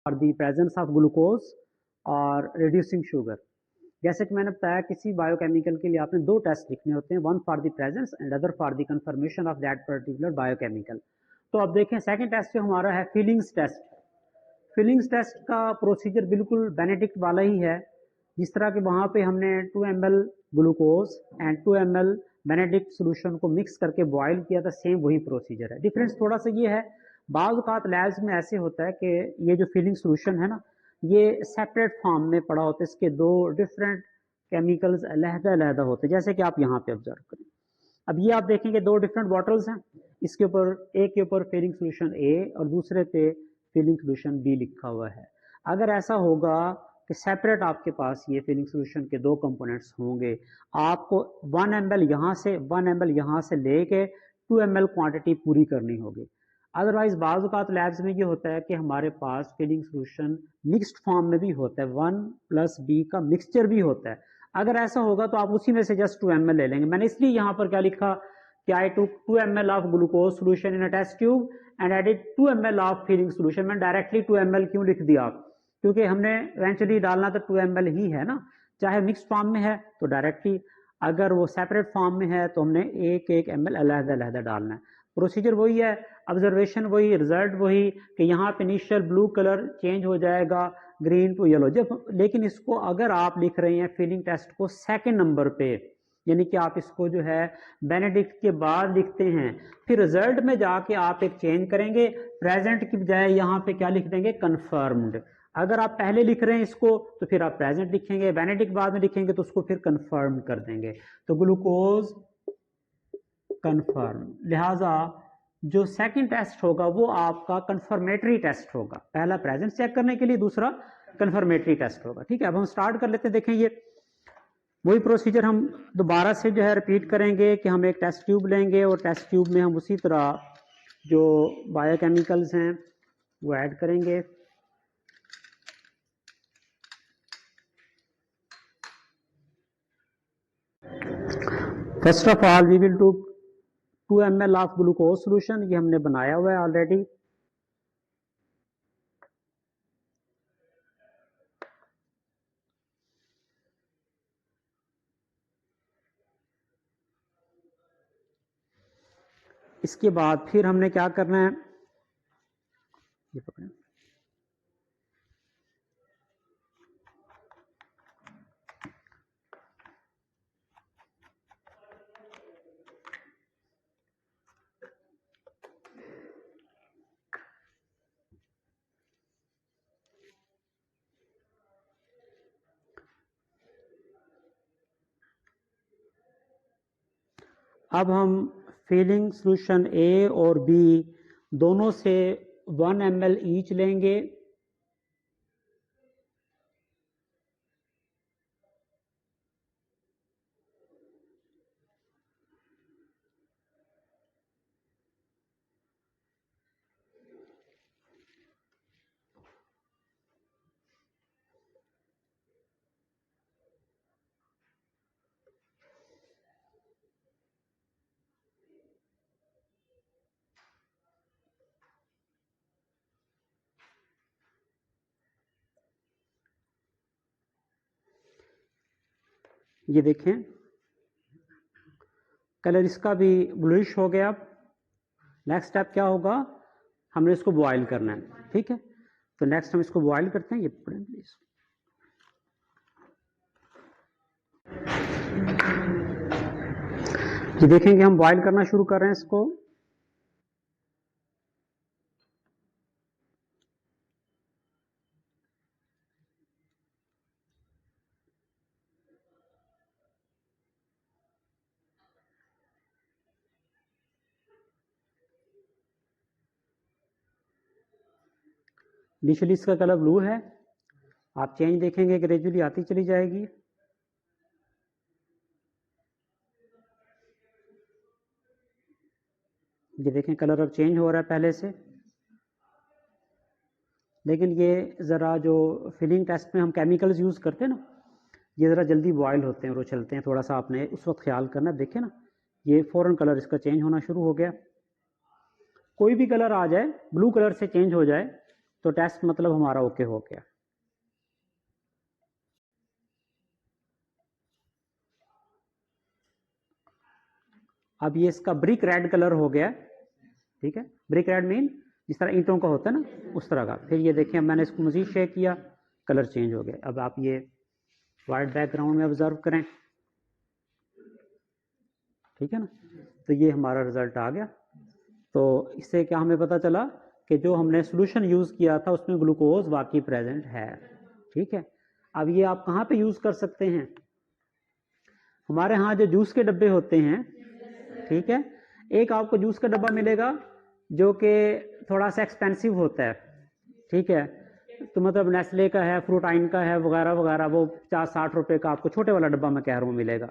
For the presence of glucose और reducing sugar. जैसे कि मैंने बताया किसी बायोकेमिकल के लिए आपने दो टेस्ट लिखने होते हैं, one for the presence and other for the confirmation of that particular biochemical. तो अब देखें सेकंड टेस्ट जो हमारा है फीलिंग्स टेस्ट। फीलिंग्स टेस्ट का प्रोसीजर बिल्कुल बेनेडिक्ट वाला ही है, जिस तरह के वहाँ पे हमने 2 ml glucose and 2 ml Benedict solution को मिक्स करके बॉयल किया था, सेम वही प्रोसीजर है। डिफरेंस थोड़ा सा ये है, बाज़ औक़ात लैब्स में ऐसे होता है कि ये जो फीलिंग सोल्यूशन है ना, ये सेपरेट फॉर्म में पड़ा होता है, इसके दो डिफरेंट केमिकल्स अलग-अलग होते हैं, जैसे कि आप यहाँ पे ऑब्जर्व करें। अब ये आप देखेंगे दो डिफरेंट बॉटल्स हैं, इसके ऊपर एक के ऊपर फीलिंग सोल्यूशन ए और दूसरे पे फीलिंग सोल्यूशन बी लिखा हुआ है। अगर ऐसा होगा कि सेपरेट आपके पास ये फीलिंग सोल्यूशन के दो कंपोनेंट्स होंगे, आपको 1 ml यहाँ से 1 ml यहाँ से लेके 2 ml क्वांटिटी पूरी करनी होगी। अदरवाइज बाज़ औक़ात लैब्स में ये होता है कि हमारे पास फीलिंग सोल्यूशन मिक्स्ड फॉर्म में भी होता है, 1 + B का मिक्सचर भी होता है। अगर ऐसा होगा तो आप उसी में से जस्ट 2 ml ले लेंगे। मैंने इसलिए यहाँ पर क्या लिखा कि I took 2 ml of glucose solution in a test tube and added 2 ml of Fehling solution. मैंने डायरेक्टली 2 ml क्यों लिख दिया, क्योंकि हमने इवेंचुअली डालना तो 2 ml ही है ना, चाहे मिक्स्ड फॉर्म में है तो डायरेक्टली, अगर वो सेपरेट फॉर्म में है तो हमने एक ml अलग-अलग डालना है। प्रोसीजर वही है, ऑब्जर्वेशन वही, रिजल्ट वही कि यहाँ पे इनिशियल ब्लू कलर चेंज हो जाएगा ग्रीन टू येलो। जब लेकिन इसको अगर आप लिख रहे हैं फीलिंग टेस्ट को सेकंड नंबर पे, यानी कि आप इसको जो है बेनेडिक्ट के बाद लिखते हैं, फिर रिजल्ट में जाके आप एक चेंज करेंगे, प्रेजेंट की बजाय यहाँ पे क्या लिख देंगे, कन्फर्म्ड। अगर आप पहले लिख रहे हैं इसको तो फिर आप प्रेजेंट लिखेंगे, बेनेडिक्ट बाद में लिखेंगे तो उसको फिर कन्फर्म कर देंगे। तो ग्लूकोज कन्फर्म, लिहाजा जो सेकंड टेस्ट होगा वो आपका कंफर्मेटरी टेस्ट होगा, पहला प्रेजेंट चेक करने के लिए, दूसरा कंफर्मेटरी टेस्ट होगा। ठीक है, अब हम स्टार्ट कर लेते हैं। देखें ये वही प्रोसीजर हम दोबारा से जो है रिपीट करेंगे कि हम एक टेस्ट ट्यूब लेंगे और टेस्ट ट्यूब में हम उसी तरह जो बायोकेमिकल्स हैं वो ऐड करेंगे। First of all we will do 2 ml of glucose solution, ये हमने बनाया हुआ है ऑलरेडी। इसके बाद फिर हमने क्या करना है, ये पकड़ें, अब हम फीलिंग सोल्यूशन ए और बी दोनों से 1 ml ईच लेंगे। ये देखें कलर इसका भी ब्लूइश हो गया। नेक्स्ट स्टेप क्या होगा, हमने इसको बॉयल करना है। ठीक है, तो नेक्स्ट हम इसको बॉयल करते हैं। ये पढ़ें प्लीज। ये देखेंगे हम बॉयल करना शुरू कर रहे हैं इसको। इनिशियली इसका कलर ब्लू है, आप चेंज देखेंगे ग्रेजुअली आती चली जाएगी। ये देखें कलर अब चेंज हो रहा है पहले से, लेकिन ये ज़रा जो फिलिंग टेस्ट में हम केमिकल्स यूज़ करते हैं ना, ये ज़रा जल्दी बॉयल होते हैं और उछलते हैं, थोड़ा सा आपने उस वक्त ख्याल करना। देखें ना, ये फ़ौरन कलर इसका चेंज होना शुरू हो गया। कोई भी कलर आ जाए, ब्लू कलर से चेंज हो जाए तो टेस्ट मतलब हमारा ओके हो गया। अब ये इसका ब्रिक रेड कलर हो गया, ठीक है। ब्रिक रेड मीन जिस तरह ईंटों का होता है ना, उस तरह का। फिर ये देखें, मैंने इसको मजीद शेक किया, कलर चेंज हो गया। अब आप ये वाइट बैकग्राउंड में ऑब्जर्व करें, ठीक है ना। तो ये हमारा रिजल्ट आ गया। तो इससे क्या हमें पता चला कि जो हमने सोल्यूशन यूज़ किया था उसमें ग्लूकोज वाकई प्रेजेंट है, ठीक है। अब ये आप कहाँ पे यूज़ कर सकते हैं? हमारे यहाँ जो जूस के डब्बे होते हैं, ठीक है, एक आपको जूस का डब्बा मिलेगा जो कि थोड़ा सा एक्सपेंसिव होता है, ठीक है। तो मतलब नेस्ले का है, फ्रूटाइन का है, वगैरह वगैरह, वो 50-60 रुपए का आपको छोटे वाला डब्बा मैं कह रहा हूँ मिलेगा।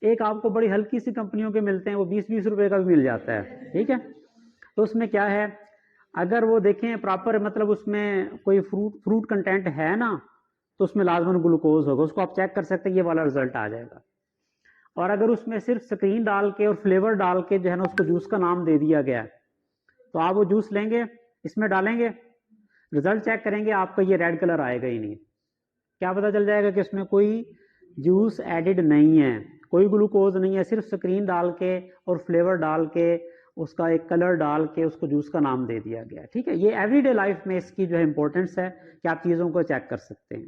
एक आपको बड़ी हल्की सी कंपनियों के मिलते हैं, वो 20-20 रुपए का भी मिल जाता है, ठीक है। तो उसमें क्या है, अगर वो देखें प्रॉपर, मतलब उसमें कोई फ्रूट कंटेंट है ना, तो उसमें लाजमन ग्लूकोज होगा, उसको आप चेक कर सकते हैं, ये वाला रिजल्ट आ जाएगा। और अगर उसमें सिर्फ स्क्रीन डाल के और फ्लेवर डाल के जो है ना उसको जूस का नाम दे दिया गया, तो आप वो जूस लेंगे, इसमें डालेंगे, रिजल्ट चेक करेंगे, आपका ये रेड कलर आएगा ही नहीं। क्या पता चल जाएगा कि इसमें कोई जूस एडिड नहीं है, कोई ग्लूकोज नहीं है, सिर्फ स्क्रीन डाल के और फ्लेवर डाल के, उसका एक कलर डाल के उसको जूस का नाम दे दिया गया, ठीक है। ये एवरीडे लाइफ में इसकी जो है इंपॉर्टेंस है कि आप चीज़ों को चेक कर सकते हैं।